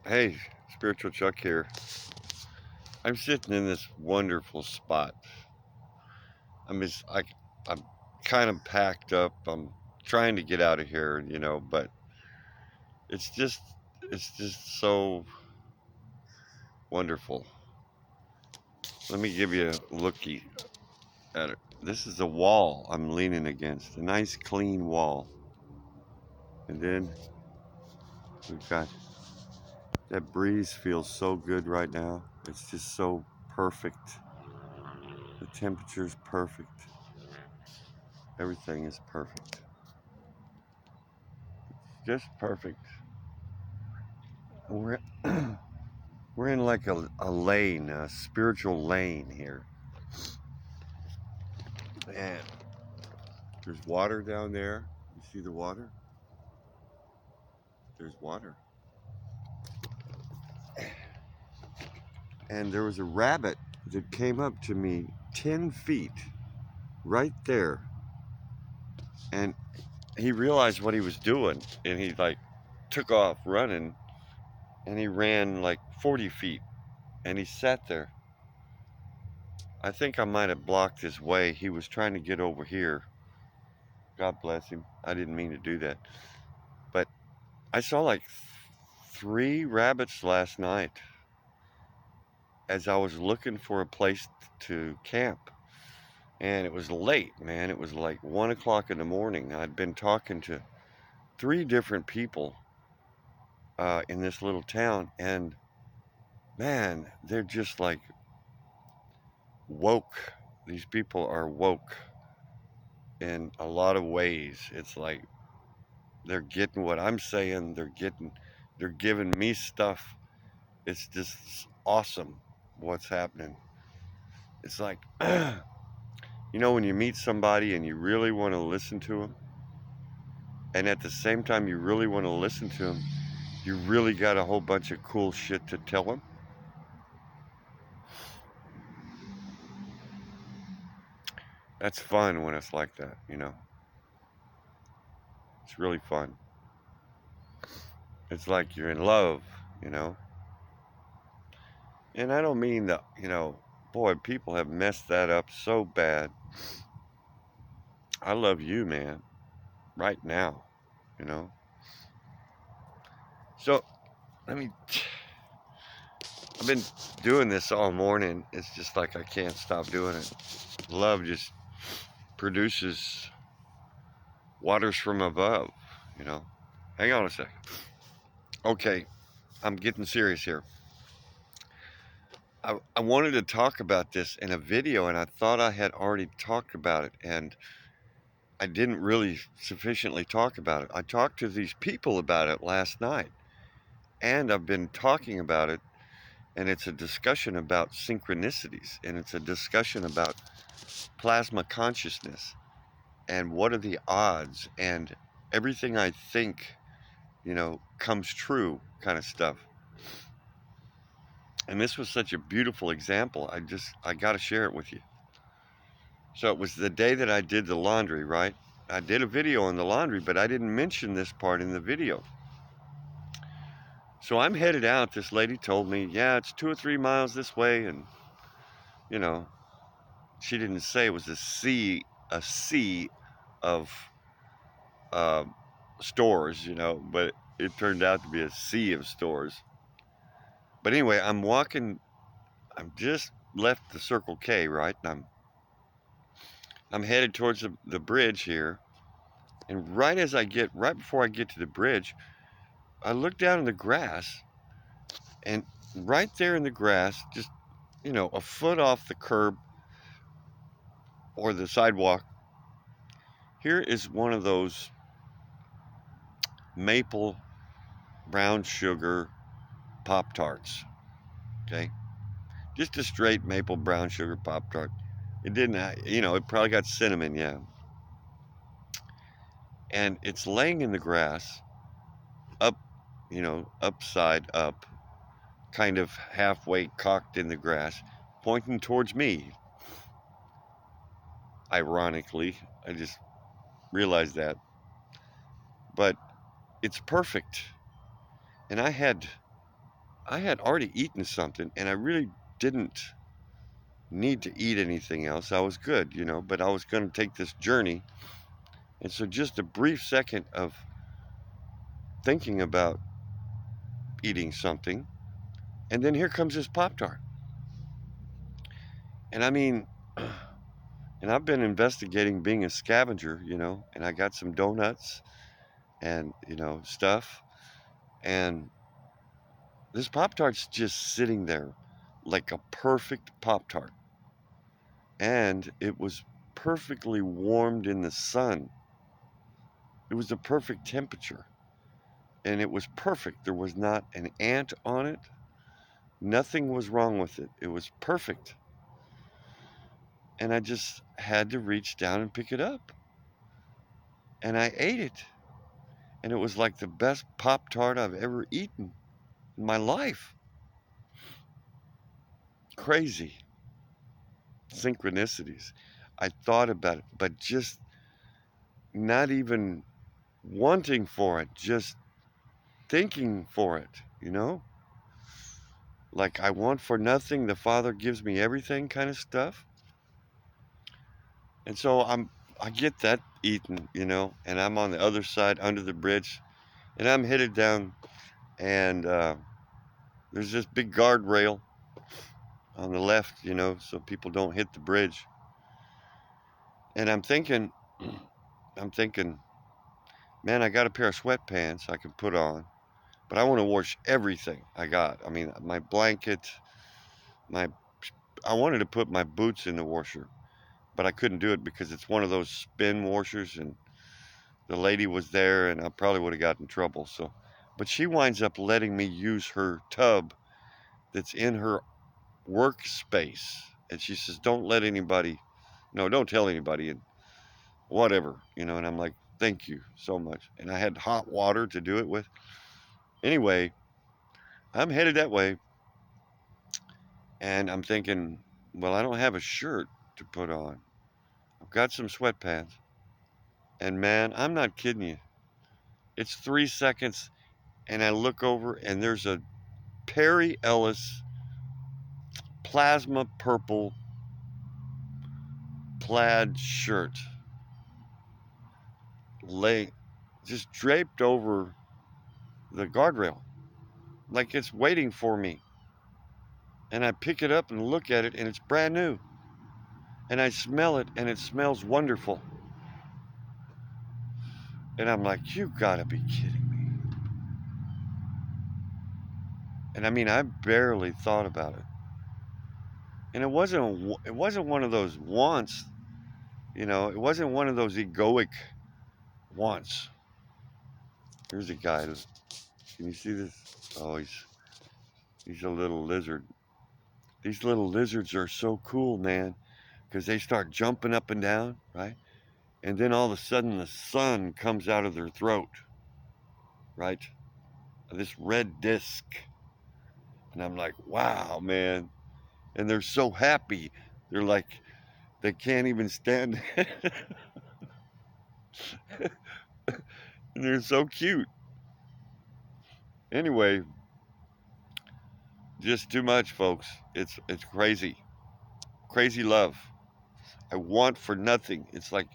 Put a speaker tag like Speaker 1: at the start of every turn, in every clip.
Speaker 1: Hey, Spiritual Chuck here. I'm sitting in this wonderful spot. I'm just, I, I'm kind of packed up. I'm trying to get out of here, but it's just, it's just so wonderful. Let me give you a looky at it. This is a wall I'm leaning against, a nice clean wall. And then we've got that breeze feels so good right now. It's just so perfect. The temperature's perfect. Everything is perfect. Just perfect. We're we're in like a lane, a spiritual lane here. Man, there's water down there. You see the water? There's water. And there was a rabbit that came up to me 10 feet right there. And he realized what he was doing. And he like took off running and he ran like 40 feet. And he sat there. I think I might have blocked his way. He was trying to get over here. God bless him. I didn't mean to do that. But I saw like 3 rabbits last night as I was looking for a place to camp. And it was late, man. It was like 1 o'clock in the morning. I'd been talking to 3 different people in this little town. And man, they're just like woke. These people are woke in a lot of ways. It's like they're getting what I'm saying. They're giving me stuff. It's just awesome what's happening. It's like, when you meet somebody and you really want to listen to them, and at the same time you really want to listen to them, you really got a whole bunch of cool shit to tell them. That's fun when it's like that. It's really fun. It's like you're in love. And I don't mean that, boy, people have messed that up so bad. I love you, man, right now. So, let me I've been doing this all morning. It's just like I can't stop doing it. Love just produces waters from above. Hang on a second. Okay, I'm getting serious here. I wanted to talk about this in a video, and I thought I had already talked about it, and I didn't really sufficiently talk about it. I talked to these people about it last night, and I've been talking about it, and it's a discussion about synchronicities, and it's a discussion about plasma consciousness and what are the odds and everything I think comes true kind of stuff. And this was such a beautiful example. I got to share it with you. So it was the day that I did the laundry, right? I did a video on the laundry, but I didn't mention this part in the video. So I'm headed out. This lady told me, yeah, it's 2 or 3 miles this way. And, you know, she didn't say it was a sea of uh, stores, but it turned out to be a sea of stores. But anyway, I'm just left the Circle K, right? And I'm headed towards the bridge here. And right before I get to the bridge, I look down in the grass, and right there in the grass, just a foot off the curb or the sidewalk, here is one of those maple brown sugar Pop Tarts. Okay? Just a straight maple brown sugar Pop Tart. It didn't, it probably got cinnamon, yeah. And it's laying in the grass, up, upside up, kind of halfway cocked in the grass, pointing towards me. Ironically, I just realized that. But it's perfect. And I had I had already eaten something, and I really didn't need to eat anything else. I was good, but I was going to take this journey. And so just a brief second of thinking about eating something, and then here comes this Pop Tart. And I mean, and I've been investigating being a scavenger, and I got some donuts and, stuff. And this Pop Tart's just sitting there like a perfect Pop Tart. And it was perfectly warmed in the sun. It was the perfect temperature. And it was perfect. There was not an ant on it. Nothing was wrong with it. It was perfect. And I just had to reach down and pick it up. And I ate it. And it was like the best Pop Tart I've ever eaten in my life. Crazy synchronicities. I thought about it, but just not even wanting for it, just thinking for it. Like I want for nothing, the Father gives me everything kind of stuff. And so I get that eaten, and I'm on the other side under the bridge, and I'm headed down, and there's this big guardrail on the left, so people don't hit the bridge. And I'm thinking, man, I got a pair of sweatpants I can put on, but I want to wash everything I got. I mean, my blanket, my I wanted to put my boots in the washer, but I couldn't do it because it's one of those spin washers, and the lady was there, and I probably would have gotten in trouble. So, but she winds up letting me use her tub that's in her workspace, and she says, "Don't let anybody, no, don't tell anybody, and whatever, And I'm like, "Thank you so much." And I had hot water to do it with. Anyway, I'm headed that way, and I'm thinking, well, I don't have a shirt to put on. I've got some sweatpants, and man, I'm not kidding you. It's 3 seconds, and I look over, and there's a Perry Ellis plasma purple plaid shirt lay just draped over the guardrail like it's waiting for me. And I pick it up and look at it, and it's brand new. And I smell it, and it smells wonderful. And I'm like, you gotta be kidding me. And I mean, I barely thought about it. And it wasn't one of those wants, it wasn't one of those egoic wants. Here's a guy. Can you see this? Oh, he's a little lizard. These little lizards are so cool, man, because they start jumping up and down, right? And then all of a sudden the sun comes out of their throat, right? This red disc. And I'm like, wow, man. And they're so happy. They're like, they can't even stand it. And they're so cute. Anyway, just too much, folks. It's crazy. Crazy love. I want for nothing. It's like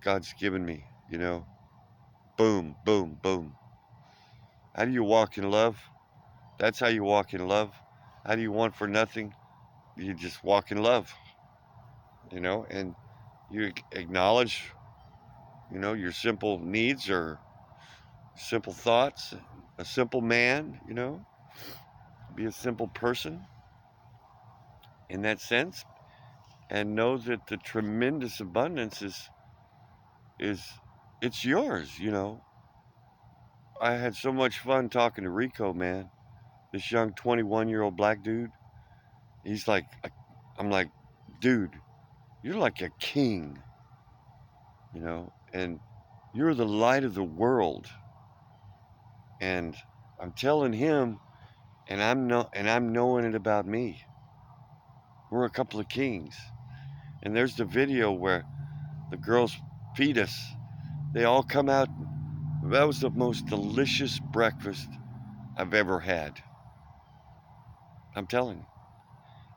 Speaker 1: God's given me. Boom, boom, boom. How do you walk in love? That's how you walk in love. How do you want for nothing? You just walk in love, and you acknowledge, your simple needs or simple thoughts, a simple man, be a simple person in that sense, and know that the tremendous abundance is it's yours. I had so much fun talking to Rico, man. This young 21-year-old black dude. He's like, I'm like, dude, you're like a king, and you're the light of the world. And I'm telling him, and I'm knowing it about me. We're a couple of kings. And there's the video where the girls feed us. They all come out. That was the most delicious breakfast I've ever had. I'm telling you.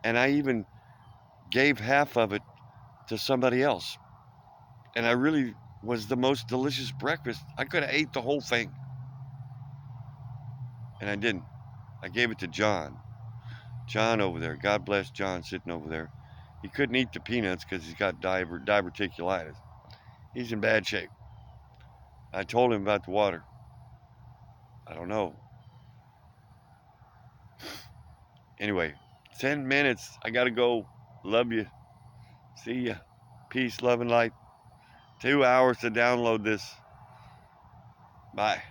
Speaker 1: And I even gave half of it to somebody else. And I really was the most delicious breakfast. I could have ate the whole thing. And I didn't. I gave it to John. John over there. God bless John sitting over there. He couldn't eat the peanuts because he's got diverticulitis. He's in bad shape. I told him about the water. I don't know. Anyway, 10 minutes. I got to go. Love you. See ya. Peace, love, and light. 2 hours to download this. Bye.